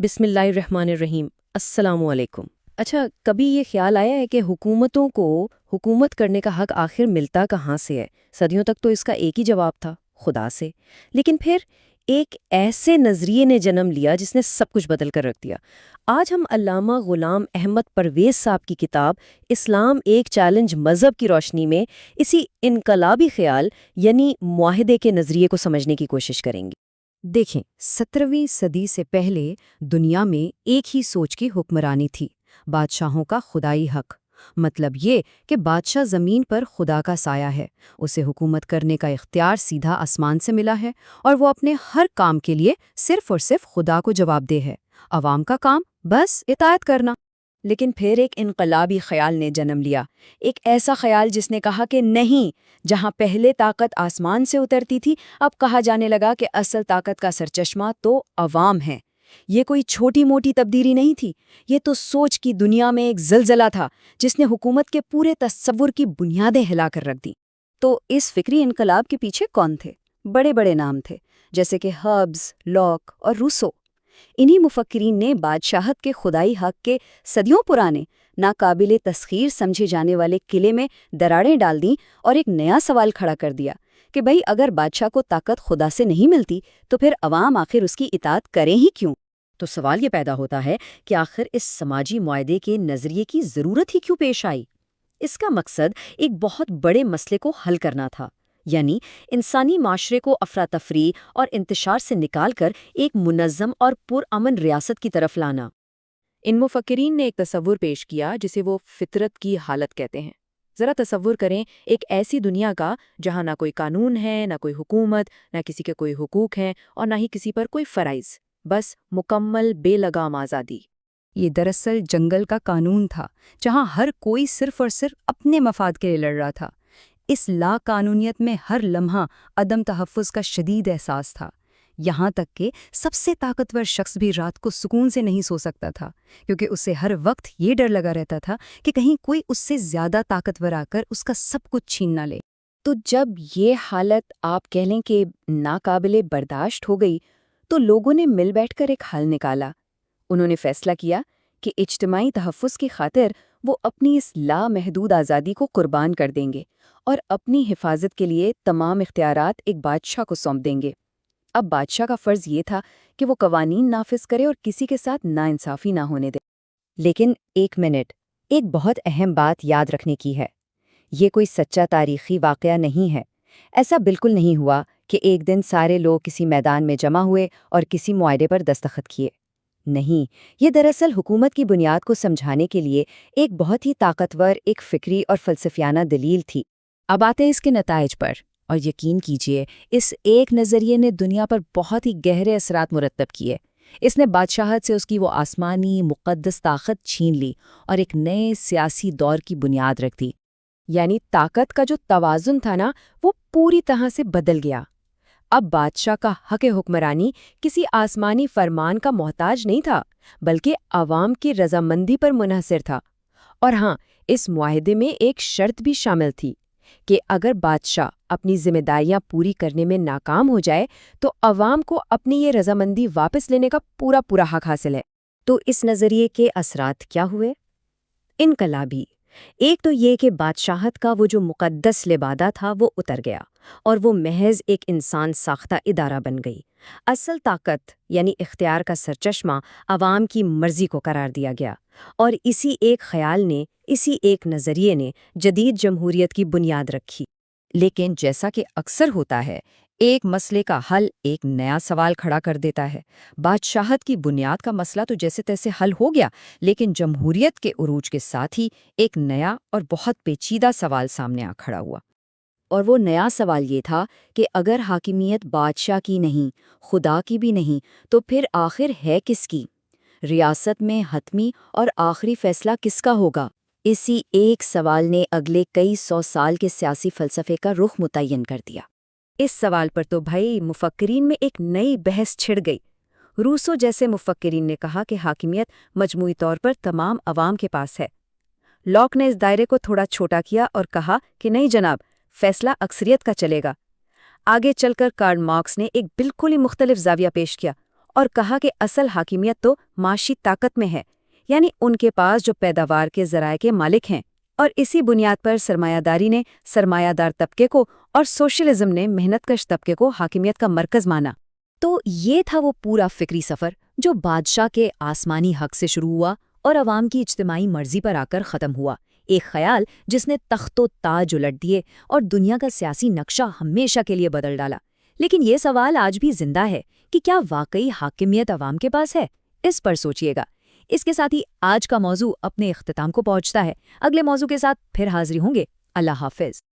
بسم اللہ الرحمن الرحیم۔ السلام علیکم۔ اچھا، کبھی یہ خیال آیا ہے کہ حکومتوں کو حکومت کرنے کا حق آخر ملتا کہاں سے ہے؟ صدیوں تک تو اس کا ایک ہی جواب تھا، خدا سے۔ لیکن پھر ایک ایسے نظریے نے جنم لیا جس نے سب کچھ بدل کر رکھ دیا۔ آج ہم علامہ غلام احمد پرویز صاحب کی کتاب اسلام ایک چیلنج مذہب کی روشنی میں اسی انقلابی خیال یعنی معاہدے کے نظریے کو سمجھنے کی کوشش کریں گے۔ دیکھیں، 17ویں صدی سے پہلے دنیا میں ایک ہی سوچ کی حکمرانی تھی، بادشاہوں کا خدائی حق۔ مطلب یہ کہ بادشاہ زمین پر خدا کا سایہ ہے، اسے حکومت کرنے کا اختیار سیدھا آسمان سے ملا ہے، اور وہ اپنے ہر کام کے لیے صرف اور صرف خدا کو جواب دہ ہے۔ عوام کا کام بس اطاعت کرنا۔ لیکن پھر ایک انقلابی خیال نے جنم لیا، ایک ایسا خیال جس نے کہا کہ نہیں، جہاں پہلے طاقت آسمان سے اترتی تھی، اب کہا جانے لگا کہ اصل طاقت کا سرچشمہ تو عوام ہے۔ یہ کوئی چھوٹی موٹی تبدیلی نہیں تھی، یہ تو سوچ کی دنیا میں ایک زلزلہ تھا جس نے حکومت کے پورے تصور کی بنیادیں ہلا کر رکھ دیں۔ تو اس فکری انقلاب کے پیچھے کون تھے؟ بڑے بڑے نام تھے، جیسے کہ ہبز، لاک اور روسو۔ انہی مفکرین نے بادشاہت کے خدائی حق کے صدیوں پرانے ناقابل تسخیر سمجھے جانے والے قلعے میں دراڑیں ڈال دیں اور ایک نیا سوال کھڑا کر دیا کہ بھئی اگر بادشاہ کو طاقت خدا سے نہیں ملتی تو پھر عوام آخر اس کی اطاعت کریں ہی کیوں؟ تو سوال یہ پیدا ہوتا ہے کہ آخر اس سماجی معاہدے کے نظریے کی ضرورت ہی کیوں پیش آئی؟ اس کا مقصد ایک بہت بڑے مسئلے کو حل کرنا تھا، یعنی انسانی معاشرے کو افراتفری اور انتشار سے نکال کر ایک منظم اور پرامن ریاست کی طرف لانا۔ ان مفکرین نے ایک تصور پیش کیا جسے وہ فطرت کی حالت کہتے ہیں۔ ذرا تصور کریں ایک ایسی دنیا کا جہاں نہ کوئی قانون ہے، نہ کوئی حکومت، نہ کسی کے کوئی حقوق ہیں اور نہ ہی کسی پر کوئی فرائض، بس مکمل بے لگام آزادی۔ یہ دراصل جنگل کا قانون تھا، جہاں ہر کوئی صرف اور صرف اپنے مفاد کے لیے لڑ رہا تھا۔ اس لا قانونیت میں ہر لمحہ عدم تحفظ کا شدید احساس تھا، یہاں تک کہ سب سے طاقتور شخص بھی رات کو سکون سے نہیں سو سکتا تھا، کیونکہ اسے ہر وقت یہ ڈر لگا رہتا تھا کہ کہیں کوئی اس سے زیادہ طاقتور آ کر اس کا سب کچھ چھین نہ لے۔ تو جب یہ حالت آپ کہہ لیں کہ ناقابل برداشت ہو گئی تو لوگوں نے مل بیٹھ کر ایک حل نکالا۔ انہوں نے فیصلہ کیا کہ اجتماعی تحفظ کی خاطر وہ اپنی اس لامحدود آزادی کو قربان کر دیں گے اور اپنی حفاظت کے لیے تمام اختیارات ایک بادشاہ کو سونپ دیں گے۔ اب بادشاہ کا فرض یہ تھا کہ وہ قوانین نافذ کرے اور کسی کے ساتھ ناانصافی نہ ہونے دے۔ لیکن ایک منٹ، ایک بہت اہم بات یاد رکھنے کی ہے۔ یہ کوئی سچا تاریخی واقعہ نہیں ہے۔ ایسا بالکل نہیں ہوا کہ ایک دن سارے لوگ کسی میدان میں جمع ہوئے اور کسی معاہدے پر دستخط کیے۔ نہیں، یہ دراصل حکومت کی بنیاد کو سمجھانے کے لیے ایک بہت ہی طاقتور ایک فکری اور فلسفیانہ دلیل تھی۔ اب آتے ہیں اس کے نتائج پر، اور یقین کیجئے اس ایک نظریے نے دنیا پر بہت ہی گہرے اثرات مرتب کیے۔ اس نے بادشاہت سے اس کی وہ آسمانی مقدس طاقت چھین لی اور ایک نئے سیاسی دور کی بنیاد رکھ دی۔ یعنی طاقت کا جو توازن تھا نا، وہ پوری طرح سے بدل گیا۔ اب بادشاہ کا حق حکمرانی کسی آسمانی فرمان کا محتاج نہیں تھا، بلکہ عوام کی رضامندی پر منحصر تھا۔ اور ہاں، اس معاہدے میں ایک شرط بھی شامل تھی کہ اگر بادشاہ اپنی ذمہ داریاں پوری کرنے میں ناکام ہو جائے تو عوام کو اپنی یہ رضامندی واپس لینے کا پورا حق حاصل ہے۔ تو اس نظریے کے اثرات کیا ہوئے؟ انقلابی۔ ایک تو یہ کہ بادشاہت کا وہ جو مقدس لبادہ تھا وہ اتر گیا اور وہ محض ایک انسان ساختہ ادارہ بن گئی۔ اصل طاقت یعنی اختیار کا سرچشمہ عوام کی مرضی کو قرار دیا گیا، اور اسی ایک خیال نے، اسی ایک نظریے نے جدید جمہوریت کی بنیاد رکھی۔ لیکن جیسا کہ اکثر ہوتا ہے، ایک مسئلے کا حل ایک نیا سوال کھڑا کر دیتا ہے۔ بادشاہت کی بنیاد کا مسئلہ تو جیسے تیسے حل ہو گیا، لیکن جمہوریت کے عروج کے ساتھ ہی ایک نیا اور بہت پیچیدہ سوال سامنے آ کھڑا ہوا۔ اور وہ نیا سوال یہ تھا کہ اگر حاکمیت بادشاہ کی نہیں، خدا کی بھی نہیں، تو پھر آخر ہے کس کی؟ ریاست میں حتمی اور آخری فیصلہ کس کا ہوگا؟ اسی ایک سوال نے اگلے کئی 100 سال کے سیاسی فلسفے کا رخ متعین کر دیا۔ اس سوال پر تو بھائی مفکرین میں ایک نئی بحث چھڑ گئی۔ روسو جیسے مفکرین نے کہا کہ حاکمیت مجموعی طور پر تمام عوام کے پاس ہے۔ لاک نے اس دائرے کو تھوڑا چھوٹا کیا اور کہا کہ نہیں جناب، فیصلہ اکثریت کا چلے گا۔ آگے چل کر کارل مارکس نے ایک بالکل ہی مختلف زاویہ پیش کیا اور کہا کہ اصل حاکمیت تو معاشی طاقت میں ہے، یعنی ان کے پاس جو پیداوار کے ذرائع کے مالک ہیں، اور اسی بنیاد پر سرمایہ داری نے سرمایہ دار طبقے کو اور سوشلزم نے محنت کش طبقے کو حاکمیت کا مرکز مانا۔ تو یہ تھا وہ پورا فکری سفر جو بادشاہ کے آسمانی حق سے شروع ہوا اور عوام کی اجتماعی مرضی پر آ کر ختم ہوا، ایک خیال جس نے تخت و تاج الٹ دیے اور دنیا کا سیاسی نقشہ ہمیشہ کے لیے بدل ڈالا۔ لیکن یہ سوال آج بھی زندہ ہے کہ کیا واقعی حاکمیت عوام کے پاس ہے؟ اس پر سوچئے گا۔ اس کے ساتھ ہی آج کا موضوع اپنے اختتام کو پہنچتا ہے۔ اگلے موضوع کے ساتھ پھر حاضر ہوں گے۔ اللہ حافظ۔